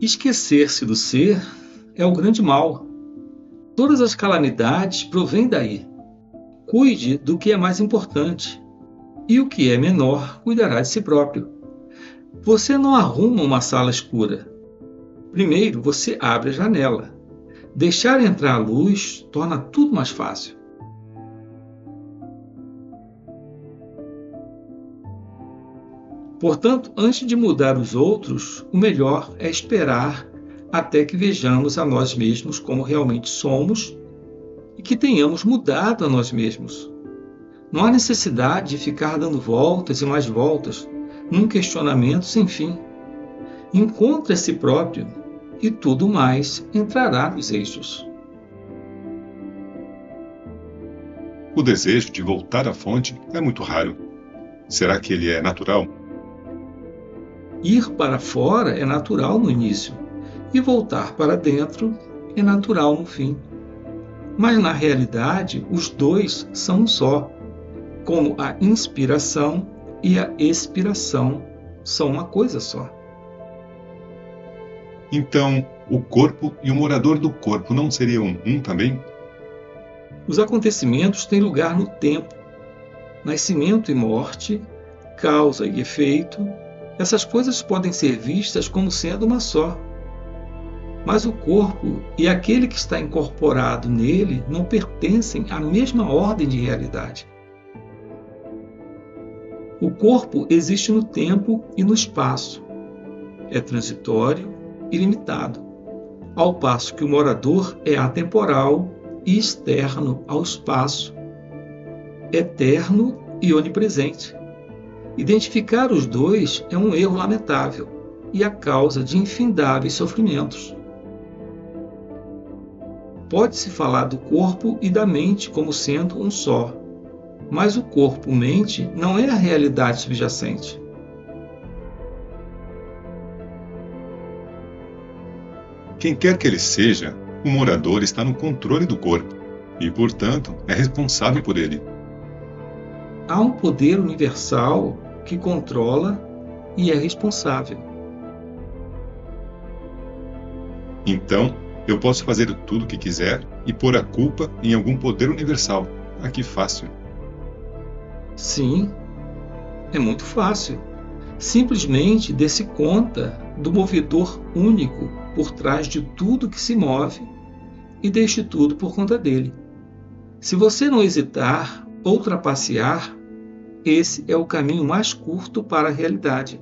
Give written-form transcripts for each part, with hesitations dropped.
Esquecer-se do ser é o grande mal. Todas as calamidades provêm daí. Cuide do que é mais importante, e o que é menor cuidará de si próprio. Você não arruma uma sala escura. Primeiro, você abre a janela. Deixar entrar a luz torna tudo mais fácil. Portanto, antes de mudar os outros, o melhor é esperar até que vejamos a nós mesmos como realmente somos e que tenhamos mudado a nós mesmos. Não há necessidade de ficar dando voltas e mais voltas num questionamento sem fim. Encontre a si próprio e tudo mais entrará nos eixos. O desejo de voltar à fonte é muito raro. Será que ele é natural? Ir para fora é natural no início e voltar para dentro é natural no fim. Mas na realidade, os dois são um só, como a inspiração e a expiração são uma coisa só. Então, o corpo e o morador do corpo não seriam um também? Os acontecimentos têm lugar no tempo. Nascimento e morte, causa e efeito, essas coisas podem ser vistas como sendo uma só. Mas o corpo e aquele que está incorporado nele não pertencem à mesma ordem de realidade. O corpo existe no tempo e no espaço. É transitório e limitado, ao passo que o morador é atemporal e externo ao espaço, eterno e onipresente. Identificar os dois é um erro lamentável e a causa de infindáveis sofrimentos. Pode-se falar do corpo e da mente como sendo um só, mas o corpo-mente não é a realidade subjacente. Quem quer que ele seja, o morador está no controle do corpo e, portanto, é responsável por ele. Há um poder universal que controla e é responsável. Então, eu posso fazer tudo o que quiser e pôr a culpa em algum poder universal. Ah, que fácil. Sim, é muito fácil. Simplesmente dê-se conta do movedor único por trás de tudo que se move e deixe tudo por conta dele. Se você não hesitar ou trapacear, esse é o caminho mais curto para a realidade.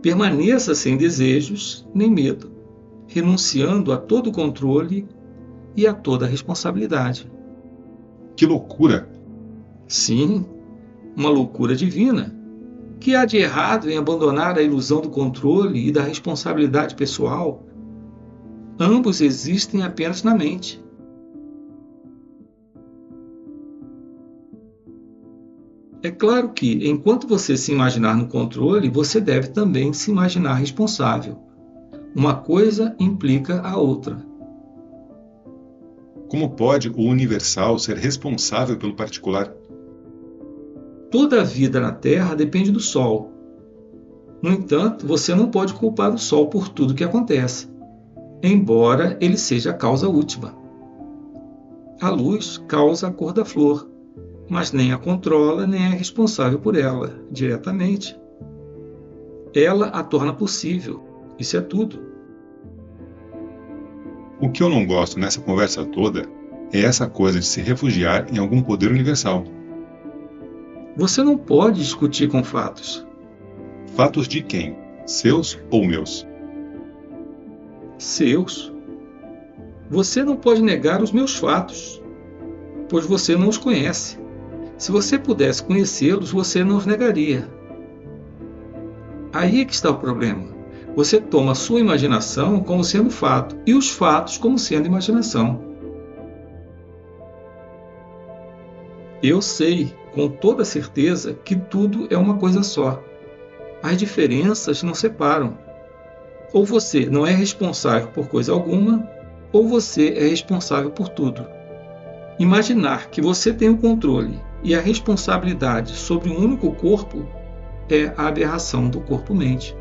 Permaneça sem desejos nem medo, renunciando a todo controle e a toda responsabilidade. Que loucura! Sim, uma loucura divina. Que há de errado em abandonar a ilusão do controle e da responsabilidade pessoal? Ambos existem apenas na mente. É claro que, enquanto você se imaginar no controle, você deve também se imaginar responsável. Uma coisa implica a outra. Como pode o universal ser responsável pelo particular? Toda a vida na Terra depende do Sol. No entanto, você não pode culpar o Sol por tudo que acontece, embora ele seja a causa última. A luz causa a cor da flor, mas nem a controla nem é responsável por ela, diretamente. Ela a torna possível. Isso é tudo. O que eu não gosto nessa conversa toda é essa coisa de se refugiar em algum poder universal. Você não pode discutir com fatos. Fatos de quem? Seus ou meus? Seus. Você não pode negar os meus fatos, pois você não os conhece. Se você pudesse conhecê-los, você não os negaria. Aí é que está o problema. Você toma a sua imaginação como sendo fato e os fatos como sendo imaginação. Eu sei, com toda certeza, que tudo é uma coisa só. As diferenças não separam. Ou você não é responsável por coisa alguma, ou você é responsável por tudo. Imaginar que você tem o controle e a responsabilidade sobre um único corpo é a aberração do corpo-mente.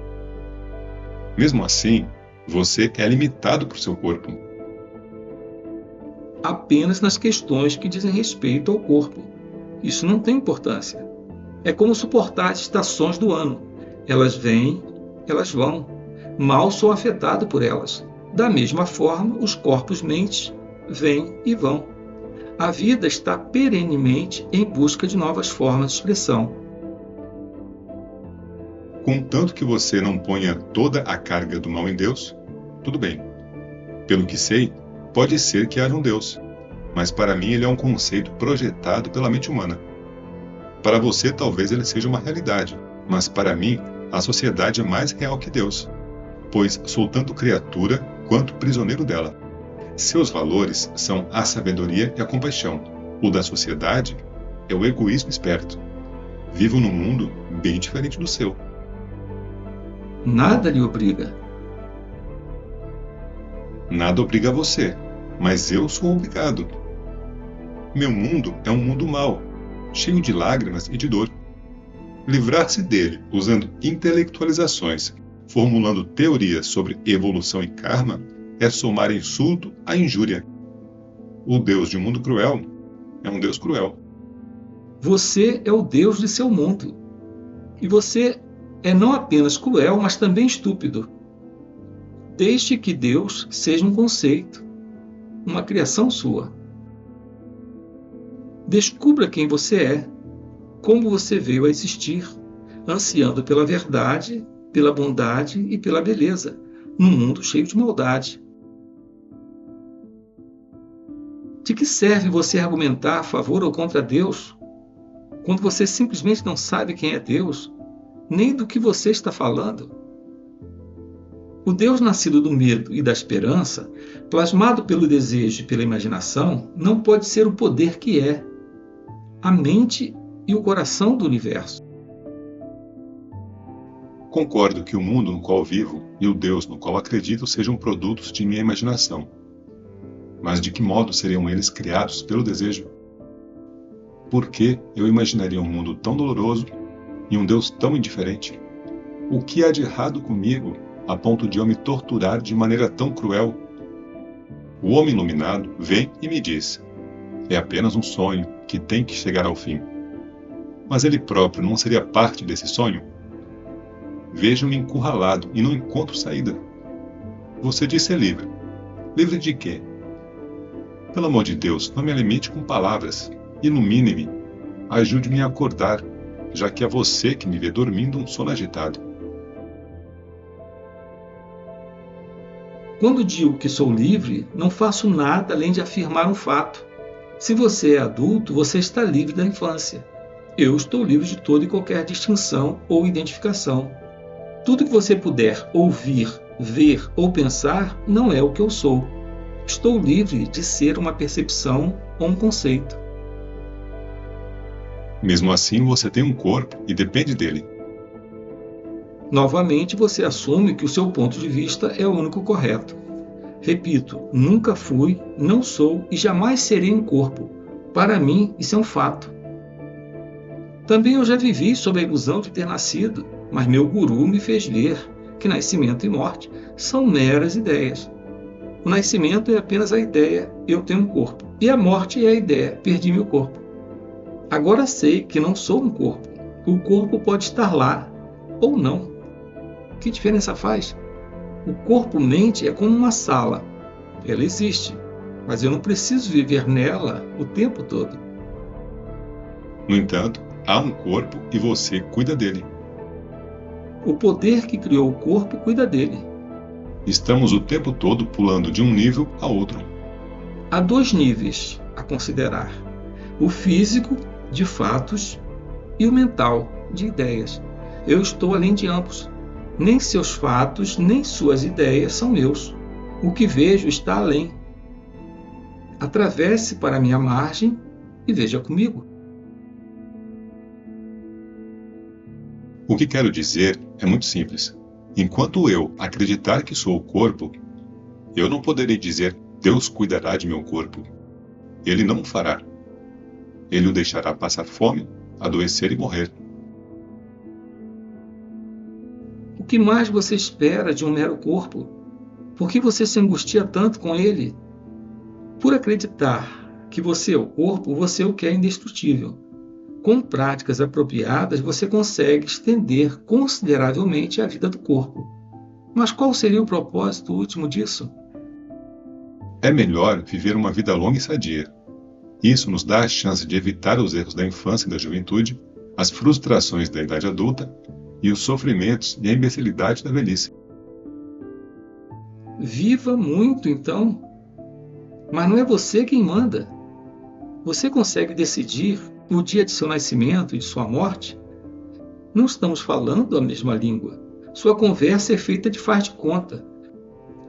Mesmo assim, você é limitado por seu corpo. Apenas nas questões que dizem respeito ao corpo. Isso não tem importância. É como suportar as estações do ano. Elas vêm, elas vão. Mal sou afetado por elas. Da mesma forma, os corpos-mentes vêm e vão. A vida está perenemente em busca de novas formas de expressão. Contanto que você não ponha toda a carga do mal em Deus, tudo bem. Pelo que sei, pode ser que haja um Deus, mas para mim ele é um conceito projetado pela mente humana. Para você talvez ele seja uma realidade, mas para mim a sociedade é mais real que Deus, pois sou tanto criatura quanto prisioneiro dela. Seus valores são a sabedoria e a compaixão. O da sociedade é o egoísmo esperto. Vivo num mundo bem diferente do seu. Nada lhe obriga. Nada obriga você, mas eu sou obrigado. Meu mundo é um mundo mau, cheio de lágrimas e de dor. Livrar-se dele usando intelectualizações, formulando teorias sobre evolução e karma, é somar insulto à injúria. O Deus de um mundo cruel é um Deus cruel. Você é o Deus de seu mundo. E você é não apenas cruel, mas também estúpido. Deixe que Deus seja um conceito, uma criação sua. Descubra quem você é, como você veio a existir, ansiando pela verdade, pela bondade e pela beleza, num mundo cheio de maldade. De que serve você argumentar a favor ou contra Deus, quando você simplesmente não sabe quem é Deus, nem do que você está falando? O Deus nascido do medo e da esperança, plasmado pelo desejo e pela imaginação, não pode ser o poder que é, a mente e o coração do universo. Concordo que o mundo no qual vivo e o Deus no qual acredito sejam produtos de minha imaginação. Mas de que modo seriam eles criados pelo desejo? Por que eu imaginaria um mundo tão doloroso e um Deus tão indiferente? O que há de errado comigo a ponto de eu me torturar de maneira tão cruel? O homem iluminado vem e me diz: é apenas um sonho que tem que chegar ao fim. Mas ele próprio não seria parte desse sonho? Vejo-me encurralado e não encontro saída. Você diz ser livre. Livre de quê? Pelo amor de Deus, não me limite com palavras. Ilumine-me. Ajude-me a acordar, já que é você que me vê dormindo um sono agitado. Quando digo que sou livre, não faço nada além de afirmar um fato. Se você é adulto, você está livre da infância. Eu estou livre de toda e qualquer distinção ou identificação. Tudo que você puder ouvir, ver ou pensar não é o que eu sou. Estou livre de ser uma percepção ou um conceito. Mesmo assim, você tem um corpo e depende dele. Novamente, você assume que o seu ponto de vista é o único correto. Repito, nunca fui, não sou e jamais serei um corpo. Para mim, isso é um fato. Também eu já vivi sob a ilusão de ter nascido, mas meu guru me fez ver que nascimento e morte são meras ideias. O nascimento é apenas a ideia, eu tenho um corpo. E a morte é a ideia, perdi meu corpo. Agora sei que não sou um corpo. O corpo pode estar lá, ou não. Que diferença faz? O corpo-mente é como uma sala. Ela existe, mas eu não preciso viver nela o tempo todo. No entanto, há um corpo e você cuida dele. O poder que criou o corpo cuida dele. Estamos o tempo todo pulando de um nível a outro. Há dois níveis a considerar: o físico, de fatos, e o mental, de ideias. Eu estou além de ambos. Nem seus fatos, nem suas ideias são meus. O que vejo está além. Atravesse para a minha margem e veja comigo. O que quero dizer é muito simples. Enquanto eu acreditar que sou o corpo, eu não poderei dizer: Deus cuidará de meu corpo. Ele não o fará. Ele o deixará passar fome, adoecer e morrer. O que mais você espera de um mero corpo? Por que você se angustia tanto com ele? Por acreditar que você é o corpo, você o quer indestrutível. Com práticas apropriadas, você consegue estender consideravelmente a vida do corpo. Mas qual seria o propósito último disso? É melhor viver uma vida longa e sadia. Isso nos dá a chance de evitar os erros da infância e da juventude, as frustrações da idade adulta e os sofrimentos e a imbecilidade da velhice. Viva muito, então. Mas não é você quem manda. Você consegue decidir o dia de seu nascimento e de sua morte? Não estamos falando a mesma língua. Sua conversa é feita de faz de conta.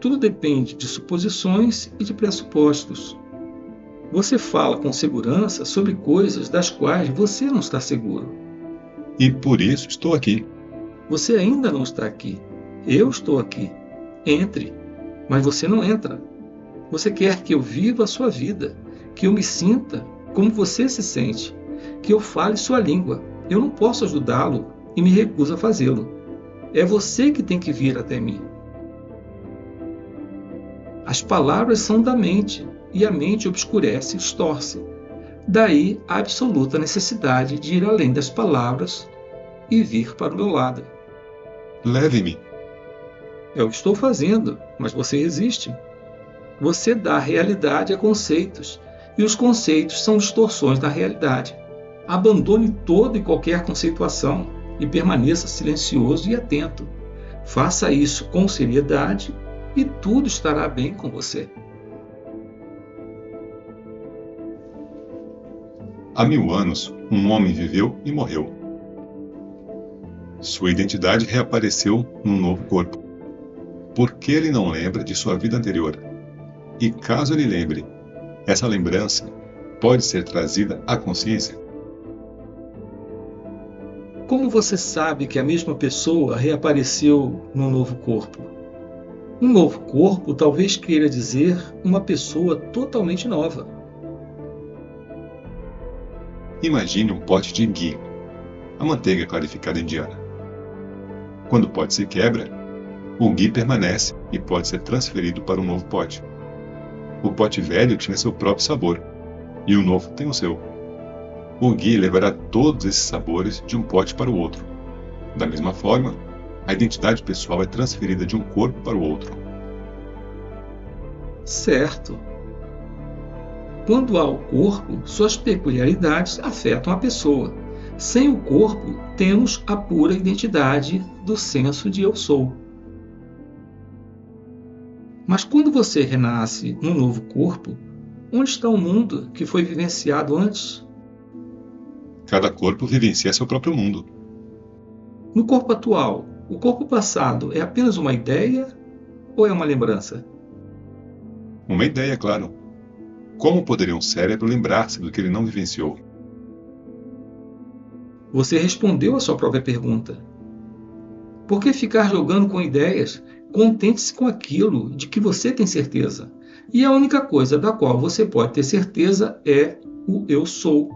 Tudo depende de suposições e de pressupostos. Você fala com segurança sobre coisas das quais você não está seguro. E por isso estou aqui. Você ainda não está aqui. Eu estou aqui. Entre. Mas você não entra. Você quer que eu viva a sua vida, que eu me sinta como você se sente, que eu fale sua língua. Eu não posso ajudá-lo e me recuso a fazê-lo. É você que tem que vir até mim. As palavras são da mente, e a mente obscurece e distorce. Daí a absoluta necessidade de ir além das palavras e vir para o meu lado. Leve-me. Eu estou fazendo, mas você resiste. Você dá realidade a conceitos, e os conceitos são distorções da realidade. Abandone toda e qualquer conceituação e permaneça silencioso e atento. Faça isso com seriedade e tudo estará bem com você. Há 1000 anos, um homem viveu e morreu. Sua identidade reapareceu num novo corpo. Por que ele não lembra de sua vida anterior? E caso ele lembre, essa lembrança pode ser trazida à consciência? Como você sabe que a mesma pessoa reapareceu num novo corpo? Um novo corpo talvez queira dizer uma pessoa totalmente nova. Imagine um pote de ghee, a manteiga clarificada indiana. Quando o pote se quebra, o ghee permanece e pode ser transferido para um novo pote. O pote velho tinha seu próprio sabor, e o novo tem o seu. O ghee levará todos esses sabores de um pote para o outro. Da mesma forma, a identidade pessoal é transferida de um corpo para o outro. Certo. Quando há o corpo, suas peculiaridades afetam a pessoa. Sem o corpo, temos a pura identidade do senso de eu sou. Mas quando você renasce num novo corpo, onde está o mundo que foi vivenciado antes? Cada corpo vivencia seu próprio mundo. No corpo atual, o corpo passado é apenas uma ideia ou é uma lembrança? Uma ideia, claro. Como poderia um cérebro lembrar-se do que ele não vivenciou? Você respondeu a sua própria pergunta. Por que ficar jogando com ideias? Contente-se com aquilo de que você tem certeza. E a única coisa da qual você pode ter certeza é o eu sou.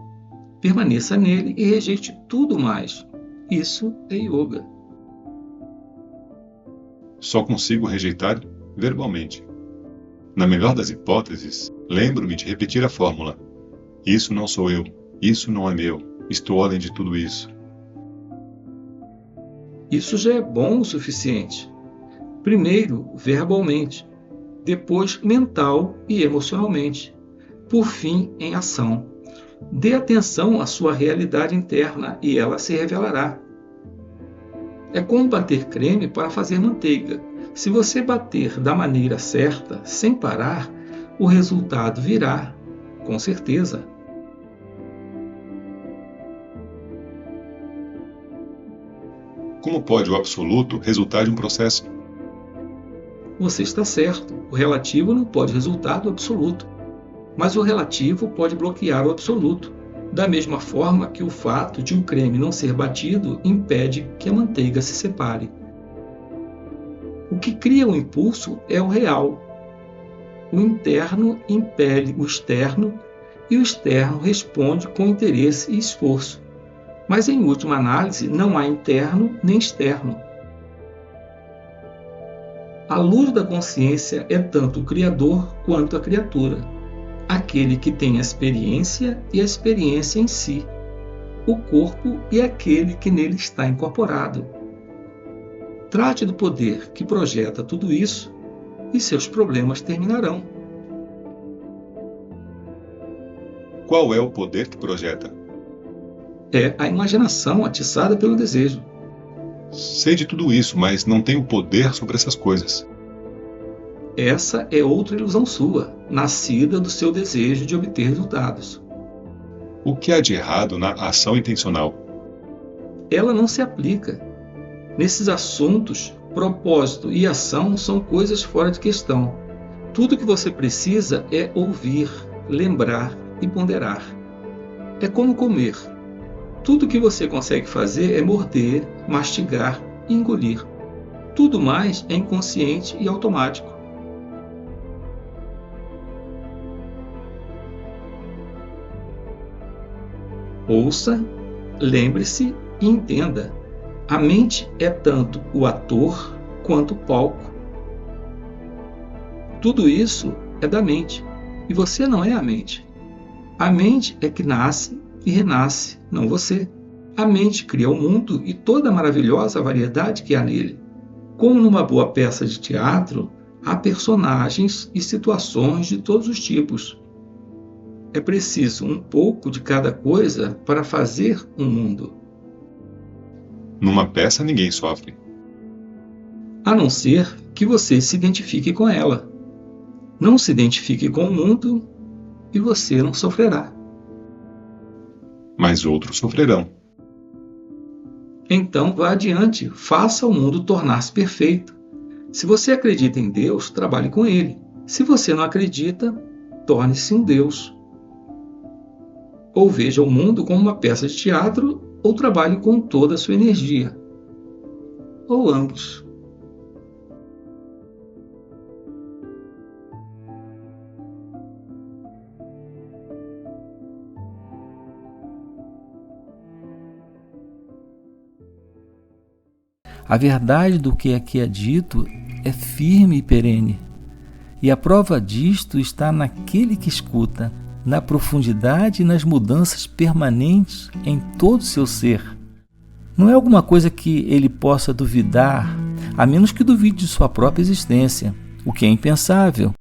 Permaneça nele e rejeite tudo mais. Isso é yoga. Só consigo rejeitar verbalmente. Na melhor das hipóteses, lembro-me de repetir a fórmula. Isso não sou eu. Isso não é meu. Estou além de tudo isso. Isso já é bom o suficiente. Primeiro, verbalmente. Depois, mental e emocionalmente. Por fim, em ação. Dê atenção à sua realidade interna e ela se revelará. É como bater creme para fazer manteiga. Se você bater da maneira certa, sem parar, o resultado virá, com certeza. Como pode o absoluto resultar de um processo? Você está certo. O relativo não pode resultar do absoluto. Mas o relativo pode bloquear o absoluto, da mesma forma que o fato de um creme não ser batido impede que a manteiga se separe. O que cria o impulso é o real. O interno impele o externo e o externo responde com interesse e esforço. Mas, em última análise, não há interno nem externo. A luz da consciência é tanto o Criador quanto a criatura, aquele que tem a experiência e a experiência em si, o corpo e aquele que nele está incorporado. Trate do poder que projeta tudo isso e seus problemas terminarão. Qual é o poder que projeta? É a imaginação atiçada pelo desejo. Sei de tudo isso, mas não tenho poder sobre essas coisas. Essa é outra ilusão sua, nascida do seu desejo de obter resultados. O que há de errado na ação intencional? Ela não se aplica. Nesses assuntos, propósito e ação são coisas fora de questão. Tudo que você precisa é ouvir, lembrar e ponderar. É como comer. Tudo que você consegue fazer é morder, mastigar e engolir. Tudo mais é inconsciente e automático. Ouça, lembre-se e entenda. A mente é tanto o ator quanto o palco. Tudo isso é da mente, e você não é a mente. A mente é que nasce e renasce, não você. A mente cria o mundo e toda a maravilhosa variedade que há nele. Como numa boa peça de teatro, há personagens e situações de todos os tipos. É preciso um pouco de cada coisa para fazer um mundo. Numa peça ninguém sofre. A não ser que você se identifique com ela. Não se identifique com o mundo e você não sofrerá. Mas outros sofrerão. Então vá adiante, faça o mundo tornar-se perfeito. Se você acredita em Deus, trabalhe com Ele. Se você não acredita, torne-se um Deus. Ou veja o mundo como uma peça de teatro, ou trabalhe com toda a sua energia. Ou ambos. A verdade do que aqui é dito é firme e perene, e a prova disto está naquele que escuta, na profundidade e nas mudanças permanentes em todo o seu ser. Não é alguma coisa que ele possa duvidar, a menos que duvide de sua própria existência, o que é impensável.